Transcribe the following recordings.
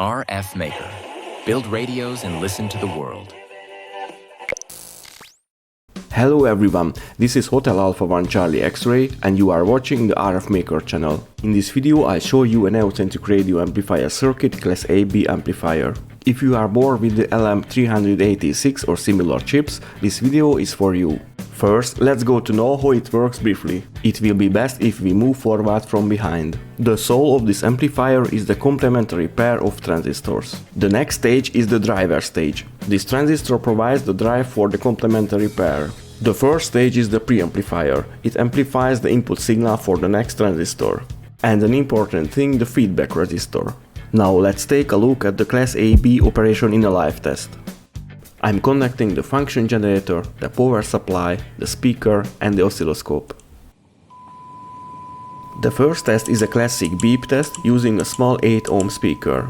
RF Maker. Build radios and listen to the world. Hello everyone, this is Hotel Alpha 1 Charlie X-Ray and you are watching the RF Maker channel. In this video I show you an authentic radio amplifier circuit class AB amplifier. If you are bored with the LM386 or similar chips, this video is for you. First, let's go to know how it works briefly. It will be best if we move forward from behind. The soul of this amplifier is the complementary pair of transistors. The next stage is the driver stage. This transistor provides the drive for the complementary pair. The first stage is the preamplifier. It amplifies the input signal for the next transistor. And an important thing, the feedback resistor. Now let's take a look at the class AB operation in a live test. I'm connecting the function generator, the power supply, the speaker and the oscilloscope. The first test is a classic beep test using a small 8 ohm speaker.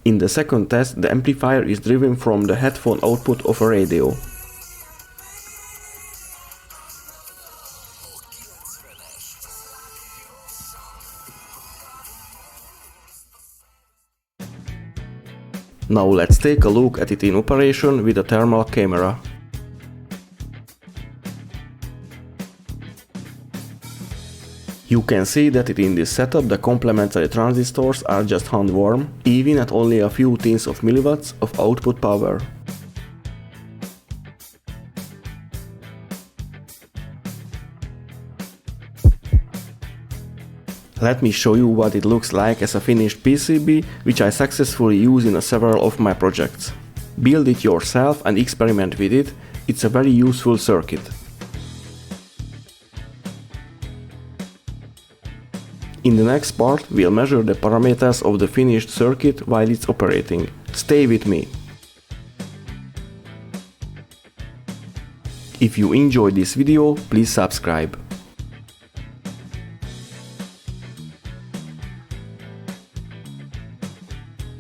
In the second test, the amplifier is driven from the headphone output of a radio. Now let's take a look at it in operation with a thermal camera. You can see that in this setup the complementary transistors are just hand warm, even at only a few tenths of milliwatts of output power. Let me show you what it looks like as a finished PCB, which I successfully use in several of my projects. Build it yourself and experiment with it, it's a very useful circuit. In the next part, we'll measure the parameters of the finished circuit while it's operating. Stay with me. If you enjoyed this video, please subscribe.